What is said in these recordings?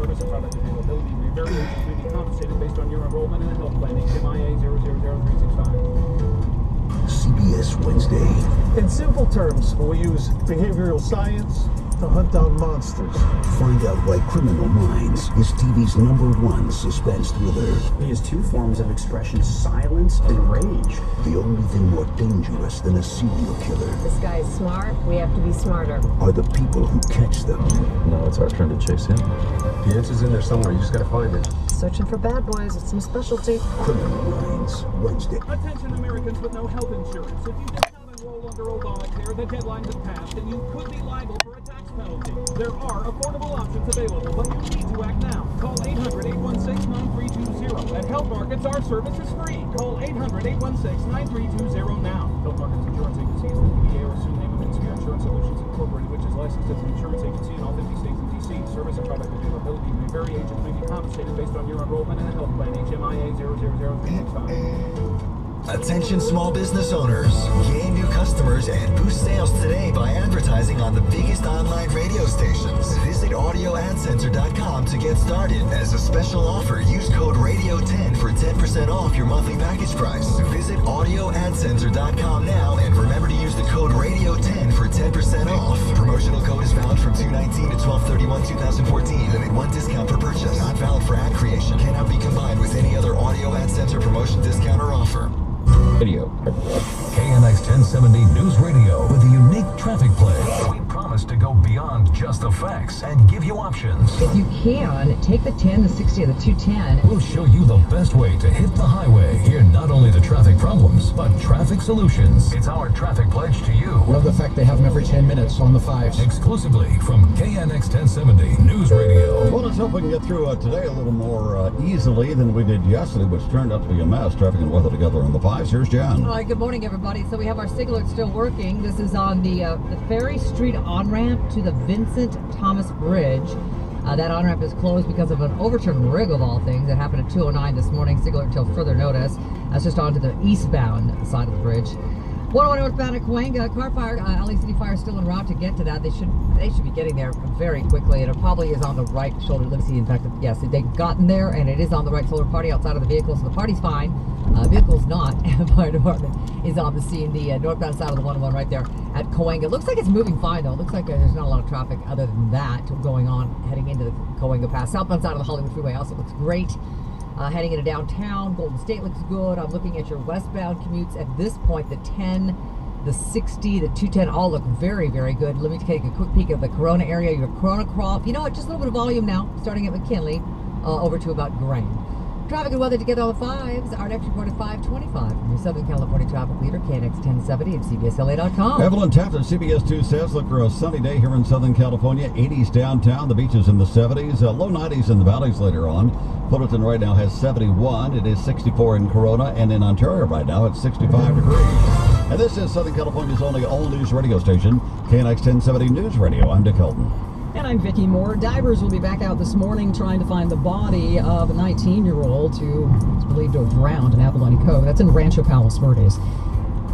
Service and product availability may vary and may be compensated based on your enrollment in a health plan. HMIA 000365. CBS Wednesday. In simple terms, we use behavioral science to hunt down monsters. Find out why Criminal Minds is TV's #1 suspense thriller. He has two forms of expression, silence and rage. The only thing more dangerous than a serial killer This guy is smart. We have to be smarter. are the people who catch them. Now it's our turn to chase him. The answer's in there somewhere. You just gotta find it. Searching for bad boys. It's my specialty. Criminal Minds, Wednesday. Attention Americans with no health insurance. If you did not enroll under Obamacare, the deadline has passed and you could be liable for a tax penalty. There are affordable options available, but you need to act now. Call 800-816-9320. At Health Markets, our service is free. Call 800-816-9320 now. Health Markets Insurance Agency is the DBA or assumed name of Inspire Insurance Solutions Incorporated, which is licensed as an insurance agency in all 50 states and D.C. Service and product availability may vary. Agents may be compensated based on your enrollment in a health plan. HMIA 000365. Attention small business owners. Gain new customers and boost sales today by advertising on the biggest online radio stations. Visit audioadcenter.com to get started. As a special offer, use code RADIO10 for 10% off your monthly package price. Visit audioadcenter.com now and remember to use the code RADIO10 for 10% off. Promotional code is valid from 2/19 to 12/31/2014. Limit 1 discount per purchase. Not valid for ad creation. Cannot be combined with any other Audio Ad Center promotion, discount, or offer. Video. KNX 1070 News Radio with a unique traffic play. We promise to go beyond just the facts and give you options. If you can, take the 10, the 60, or the 210. We'll show you the best way to hit the highway. Hear not only the traffic problems, but traffic solutions. It's our traffic pledge to you. Love the fact they have them every 10 minutes on the 5s. Exclusively from KNX 1070 News Radio. Well, let's hope we can get through today a little more easily than we did yesterday, which turned out to be a mess. Traffic and weather together on the 5s. Here's Jen. All right, good morning, everybody. So we have our signalers still working. This is on the Ferry Street on-ramp to the Vincent Thomas Bridge. That on-ramp is closed because of an overturned rig of all things. It happened at 2:09 this morning. Signaler until further notice. That's just onto the eastbound side of the bridge. 101 northbound at Cahuenga. Car fire, LA City Fire is still en route to get to that. They should be getting there very quickly, and it probably is on the right shoulder. Let me see. In fact, yes, they've gotten there, and it is on the right shoulder. Party outside of the vehicle, so the party's fine. Vehicle's not. The fire department is on the scene. The northbound side of the 101 right there at Cahuenga. Looks like it's moving fine, though. It looks like there's not a lot of traffic other than that going on heading into the Cahuenga Pass. Southbound side of the Hollywood Freeway also looks great. Heading into downtown, Golden State looks good. I'm looking at your westbound commutes at this point. The 10, the 60, the 210 all look very, very good. Let me take a quick peek at the Corona area. Your Corona crawl. You know what? Just a little bit of volume now, starting at McKinley over to about Grain. Traffic and weather together on the 5s. Our next report at 5:25 from your Southern California traffic leader, KNX 1070 at CBSLA.com. Evelyn Taft at CBS 2 says, look for a sunny day here in Southern California. 80s downtown, the beaches in the 70s, low 90s in the valleys later on. Fullerton right now has 71. It is 64 in Corona, and in Ontario right now it's 65 degrees. And this is Southern California's only all-news radio station, KNX 1070 News Radio. I'm Dick Hilton. And I'm Vicki Moore. Divers will be back out this morning trying to find the body of a 19-year-old who is believed to have drowned in Abalone Cove. That's in Rancho Palos Verdes.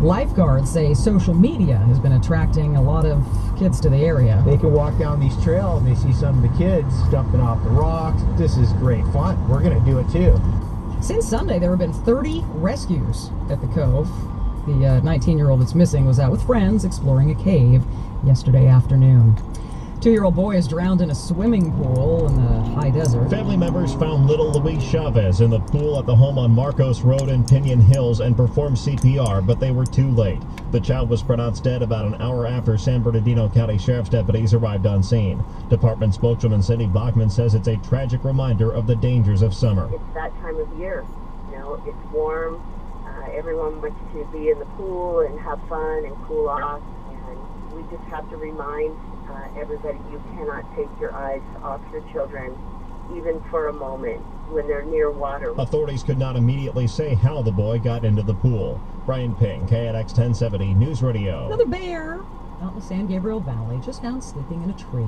Lifeguards say social media has been attracting a lot of kids to the area. They can walk down these trails and they see some of the kids jumping off the rocks. This is great fun. We're going to do it too. Since Sunday, there have been 30 rescues at the cove. The 19-year-old that's missing was out with friends exploring a cave yesterday afternoon. 2-year-old boy is drowned in a swimming pool in the high desert. Family members found little Luis Chavez in the pool at the home on Marcos Road in Pinion Hills and performed CPR, but they were too late. The child was pronounced dead about an hour after San Bernardino County Sheriff's deputies arrived on scene. Department spokeswoman Cindy Bachman says it's a tragic reminder of the dangers of summer. It's that time of year. You know, it's warm. Everyone wants to be in the pool and have fun and cool off. And we just have to remind everybody, you cannot take your eyes off your children, even for a moment, when they're near water. Authorities could not immediately say how the boy got into the pool. Brian Ping, KNX 1070 News Radio. Another bear out in the San Gabriel Valley, just found sleeping in a tree.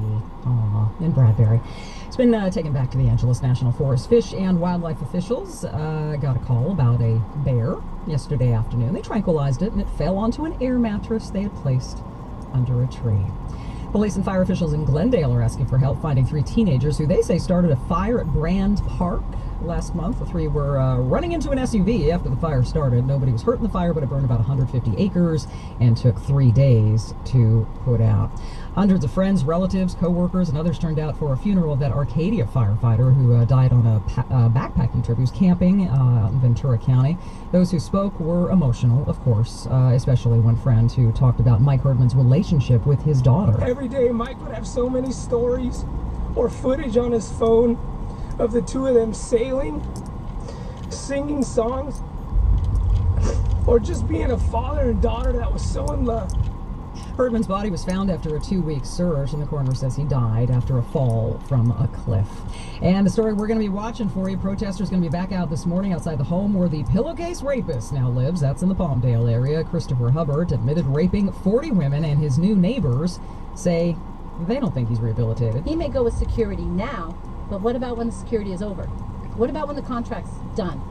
In Bradbury. It's been taken back to the Angeles National Forest. Fish and wildlife officials got a call about a bear yesterday afternoon. They tranquilized it and it fell onto an air mattress they had placed under a tree. Police and fire officials in Glendale are asking for help finding 3 teenagers who they say started a fire at Brand Park last month. The 3 were running into an SUV after the fire started. Nobody was hurt in the fire, but it burned about 150 acres and took 3 days to put out. Hundreds of friends, relatives, co-workers, and others turned out for a funeral of that Arcadia firefighter who died on a backpacking trip. He was camping out in Ventura County. Those who spoke were emotional, of course, especially one friend who talked about Mike Herdman's relationship with his daughter. Every day Mike would have so many stories or footage on his phone of the 2 of them sailing, singing songs, or just being a father and daughter that was so in love. Herdman's body was found after a 2-week search, and the coroner says he died after a fall from a cliff. And the story we're going to be watching for you, protesters going to be back out this morning outside the home where the pillowcase rapist now lives. That's in the Palmdale area. Christopher Hubbard admitted raping 40 women, and his new neighbors say they don't think he's rehabilitated. He may go with security now, but what about when the security is over? What about when the contract's done?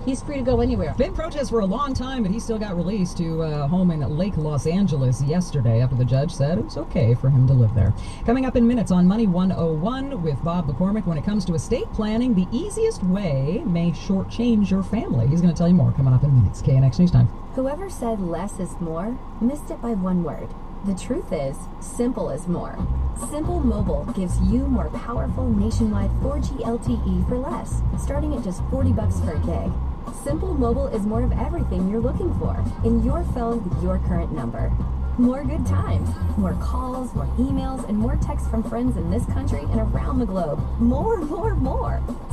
He's free to go anywhere. Been protests for a long time, but he still got released to a home in Lake Los Angeles yesterday after the judge said it was okay for him to live there. Coming up in minutes on Money 101 with Bob McCormick. When it comes to estate planning, the easiest way may shortchange your family. He's going to tell you more coming up in minutes. KNX News Time. Whoever said less is more missed it by one word. The truth is, simple is more. Simple Mobile gives you more powerful nationwide 4G LTE for less, starting at just $40 for a gig. Simple Mobile is more of everything you're looking for in your phone with your current number. More good times, more calls, more emails, and more texts from friends in this country and around the globe. More.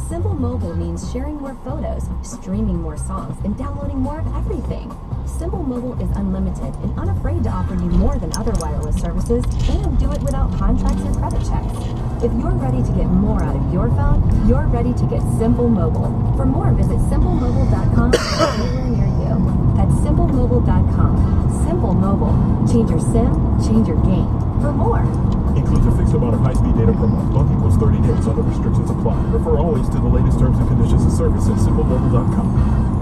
Simple Mobile means sharing more photos, streaming more songs, and downloading more of everything. Simple Mobile is unlimited and unafraid to offer you more than other wireless services, and do it without contracts or credit checks. If you're ready to get more out of your phone, you're ready to get Simple Mobile. For more, visit simplemobile.com or anywhere near you. That's simplemobile.com. Simple Mobile. Change your SIM, change your game. For more. Includes a fixed amount of high-speed data per month. Both equals 30 days. Other restrictions apply. Refer always to the latest terms and conditions of service at simplemobile.com.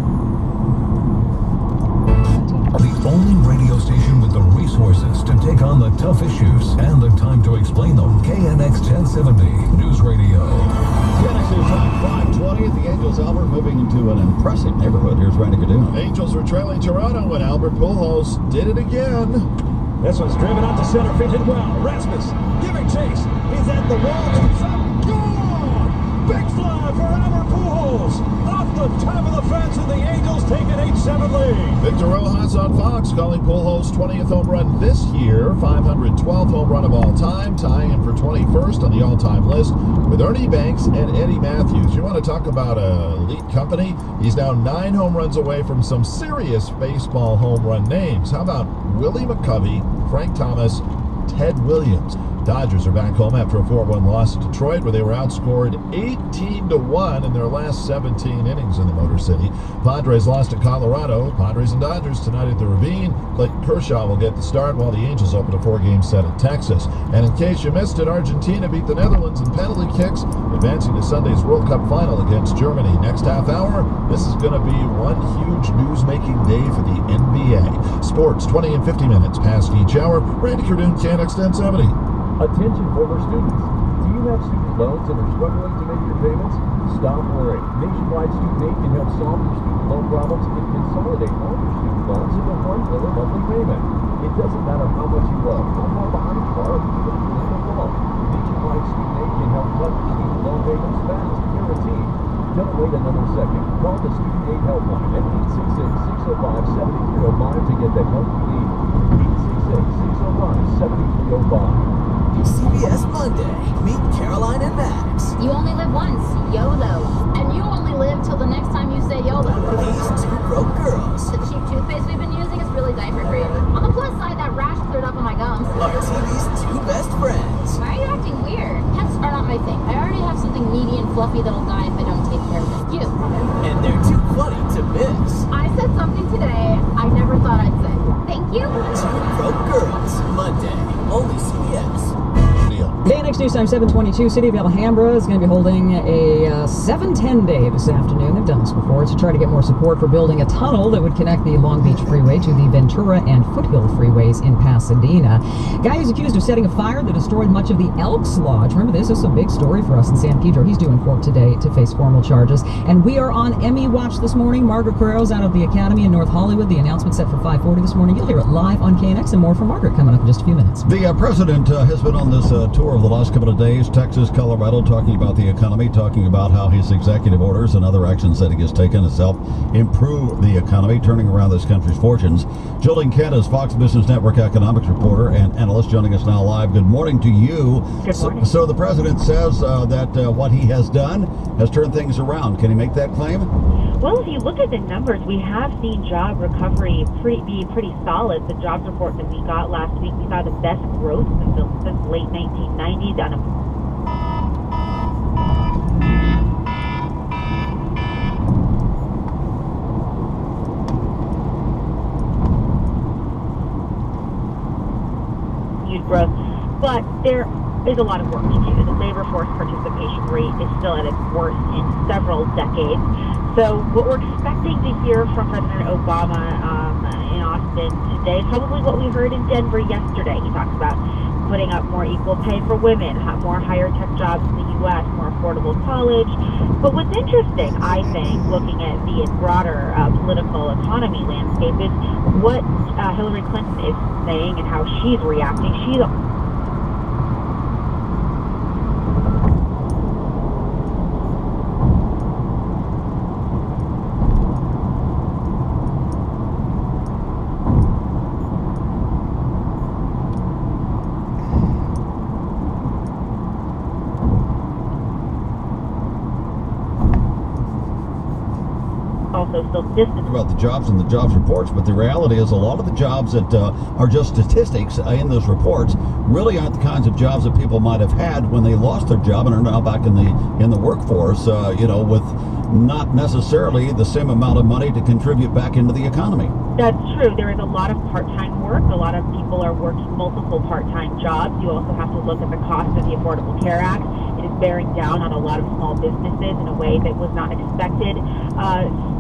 The only radio station with the resources to take on the tough issues and the time to explain them. KNX 1070 News Radio. KNX News Time 520 at the Angels. Albert moving into an impressive neighborhood. Here's Randy Caduna. Angels were trailing Toronto when Albert Pujols did it again. This one's driven out to center, field hit well. Rasmus giving chase. He's at the wall. It's up. Gone! Big fly for Albert Pujols. Off the top of the fence, and the Angels take an 8-7 lead. Victor Rojas on Fox calling Pujols' 20th home run this year. 512th home run of all time, tying him for 21st on the all-time list with Ernie Banks and Eddie Matthews. You want to talk about elite company? He's now 9 home runs away from some serious baseball home run names. How about Willie McCovey, Frank Thomas, Ted Williams? Dodgers are back home after a 4-1 loss to Detroit, where they were outscored 18-1 in their last 17 innings in the Motor City. Padres lost to Colorado. Padres and Dodgers tonight at the Ravine. Clayton Kershaw will get the start while the Angels open a 4-game set at Texas. And in case you missed it, Argentina beat the Netherlands in penalty kicks, advancing to Sunday's World Cup final against Germany. Next half hour, this is going to be one huge news-making day for the NBA. Sports, 20 and 50 minutes past each hour. Randy Cardoon, KNX 1070. Attention former students. Do you have student loans and are struggling to make your payments? Stop worrying. Nationwide Student Aid can help solve your student loan problems and consolidate all your student loans into one lower monthly payment. It doesn't matter how much you owe, how far behind you are, or even if you're in a loan. Nationwide Student Aid can help cut your student loan payments fast, guaranteed. Don't wait another second. Call the Student Aid Helpline at 866-605-7305 to get the help you need. 866-605-7305. CBS Monday. Meet Caroline and Max. You only live once. YOLO. And you only live till the next time you say YOLO. These 2 broke girls. The cheap toothpaste we've been using is really diaper free. On the plus side, that rash cleared up on my gums. Are TV's 2 best friends. Why are you acting weird? Pets are not my thing. I already have something meaty and fluffy that'll die if I don't take care of it. You. And they're too funny to miss. I said something today I never thought I'd say. Thank you. 2 broke girls. Monday. Only CBS. KNX KNX News Time 722. City of Alhambra is going to be holding a 710 day this afternoon. They've done this before to try to get more support for building a tunnel that would connect the Long Beach Freeway to the Ventura and Foothill Freeways in Pasadena. Guy who's accused of setting a fire that destroyed much of the Elks Lodge. Remember this? This is a big story for us in San Pedro. He's due in court today to face formal charges. And we are on Emmy Watch this morning. Margaret Carrero's out of the Academy in North Hollywood. The announcement set for 5:40 this morning. You'll hear it live on KNX, and more from Margaret coming up in just a few minutes. The president has been on this tour over the last couple of days, Texas, Colorado, talking about the economy, talking about how his executive orders and other actions that he has taken has helped improve the economy, turning around this country's fortunes. Jolene Kent is Fox Business Network economics reporter and analyst, joining us now live. Good morning to you. Good morning. So the president says that what he has done has turned things around. Can he make that claim? Well, if you look at the numbers, we have seen job recovery be pretty solid. The jobs report that we got last week, we saw the best growth since late 1990s. Growth, but there is a lot of work to do. The labor force participation rate is still at its worst in several decades. So what we're expecting to hear from President Obama in Austin today is probably what we heard in Denver yesterday. He talks about putting up more equal pay for women, more higher tech jobs in the U.S., more affordable college. But what's interesting, I think, looking at the broader political economy landscape is what Hillary Clinton is saying and how she's reacting. She's also still distant. About the jobs and the jobs reports, but the reality is a lot of the jobs that are just statistics in those reports really aren't the kinds of jobs that people might have had when they lost their job and are now back in the workforce, with not necessarily the same amount of money to contribute back into the economy. That's true. There is a lot of part-time work. A lot of people are working multiple part-time jobs. You also have to look at the cost of the Affordable Care Act. It is bearing down on a lot of small businesses in a way that was not expected.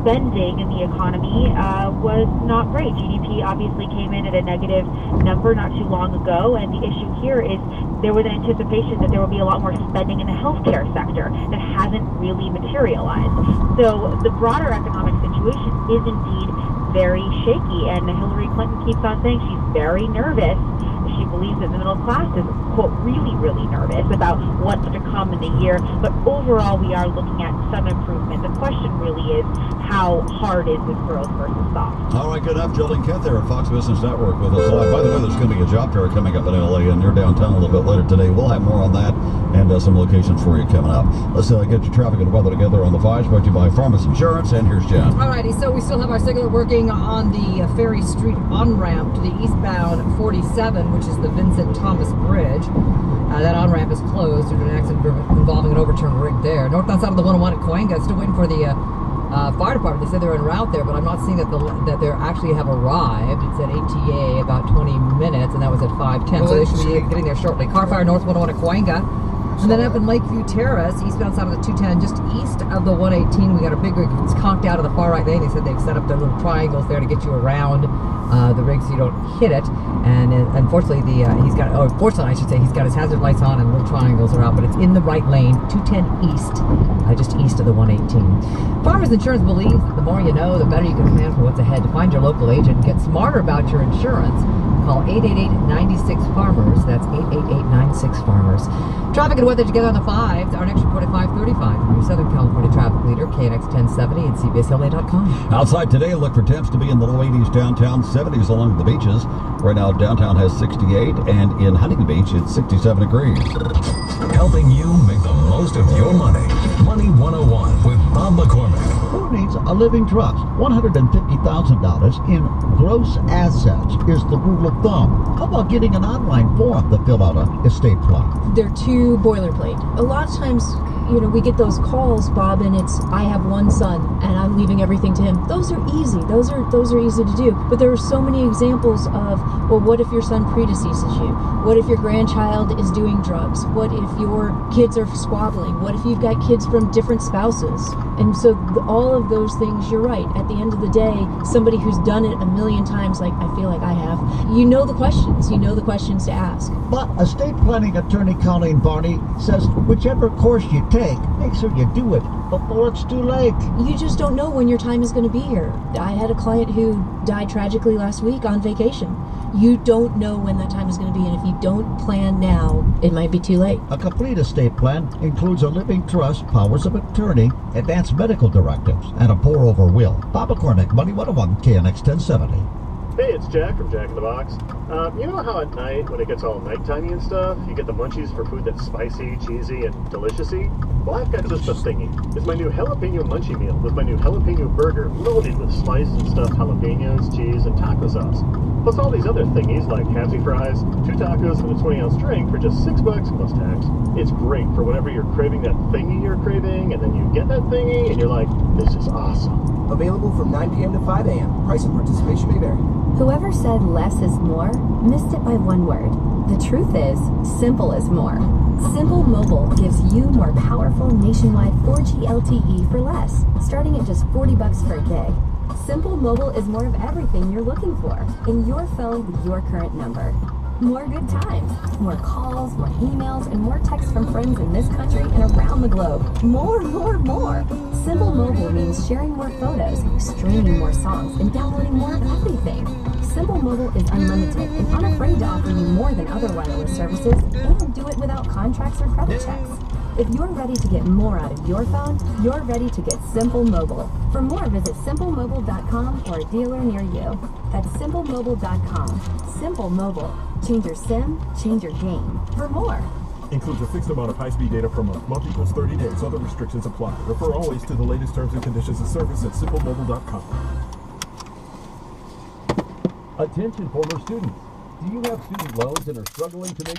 Spending in the economy was not great. GDP obviously came in at a negative number not too long ago, and the issue here is there was an anticipation that there will be a lot more spending in the healthcare sector that hasn't really materialized. So the broader economic situation is indeed very shaky, and Hillary Clinton keeps on saying she's very nervous. She believes that the middle class is, quote, really, really nervous about what's to come in the year. But overall, we are looking at some improvement. The question really is, how hard is this growth versus soft? All right, good enough. Jolene Kent there at Fox Business Network with us live. By the way, there's going to be a job fair coming up in LA, and you're downtown a little bit later today. We'll have more on that and some locations for you coming up. Let's get your traffic and weather together on the 5s, brought to you by Farmers Insurance, and here's Jen. Alrighty, so we still have our signaler working on the Ferry Street on-ramp to the eastbound 47, which is the Vincent Thomas Bridge. That on-ramp is closed due to an accident involving an overturned rig there. Northbound side of the 101 at Coenga, still waiting for the fire department. They said they're en route there, but I'm not seeing that they actually have arrived. It's at ATA about 20 minutes, and that was at 5:10, so they should be getting there shortly. Car fire north 101 at Coenga. And then up in Lakeview Terrace, eastbound side of the 210, just east of the 118, we got a big rig. It's conked out of the far right lane. They said they've set up their little triangles there to get you around the rig so you don't hit it. And unfortunately, fortunately I should say, he's got his hazard lights on and little triangles are out, but it's in the right lane, 210 east, just east of the 118. Farmers Insurance believes that the more you know, the better you can plan for what's ahead. To find your local agent and get smarter about your insurance, call 888-96-FARMERS. That's 888-96-FARMERS. Traffic and weather together on the 5s. Our next report at 5:35 from your Southern California traffic leader, KNX 1070 and CBSLA.com. Outside today, look for temps to be in the low 80s downtown, 70s along the beaches. Right now, downtown has 68, and in Huntington Beach, it's 67 degrees. Helping you make the most of your money. Money 101 with Bob McCormick. Who needs a living trust? $150,000 in gross assets is the rule of thumb. How about getting an online form to fill out an estate plot? They're too boilerplate. A lot of times you know, we get those calls, Bob, and it's, I have one son and I'm leaving everything to him. Those are easy. Those are easy to do. But there are so many examples of, well, what if your son predeceases you? What if your grandchild is doing drugs? What if your kids are squabbling? What if you've got kids from different spouses? And so all of those things, you're right. At the end of the day, somebody who's done it a million times, like I feel like I have, you know the questions. You know the questions to ask. But estate planning attorney Colleen Barney says whichever course you take, make sure you do it before it's too late. You just don't know when your time is going to be here. I had a client who died tragically last week on vacation. You don't know when that time is going to be, and if you don't plan now, it might be too late. A complete estate plan includes a living trust, powers of attorney, advanced medical directives, and a pour-over will. Bob McCormick, Money 101, KNX 1070. Hey, it's Jack from Jack in the Box. You know how at night, when it gets all nighttime-y and stuff, you get the munchies for food that's spicy, cheesy, and delicious-y? Well, I've got just the thingy. It's my new jalapeno munchie meal with my new jalapeno burger loaded with sliced and stuffed jalapenos, cheese, and taco sauce. Plus all these other thingies like halvesy fries, 2 tacos, and a 20-ounce drink for just $6 plus tax. It's great for whenever you're craving that thingy you're craving, and then you get that thingy, and you're like, this is awesome. Available from 9 p.m. to 5 a.m. Price and participation may vary. Whoever said less is more missed it by one word. The truth is, simple is more. Simple Mobile gives you more powerful nationwide 4G LTE for less, starting at just $40 for a day. Simple Mobile is more of everything you're looking for in your phone with your current number. More good times, more calls, more emails, and more texts from friends in this country and around the globe. More. Simple Mobile means sharing more photos, streaming more songs, and downloading more of everything. Simple Mobile is unlimited and unafraid to offer you more than other wireless services, and do it without contracts or credit checks. If you're ready to get more out of your phone, you're ready to get Simple Mobile. For more, visit simplemobile.com or a dealer near you. That's simplemobile.com. Simple Mobile. Change your SIM, change your game. For more. Includes a fixed amount of high-speed data per month. Month equals 30 days. Other restrictions apply. Refer always to the latest terms and conditions of service at simplemobile.com. Attention former students. Do you have student loans and are struggling to make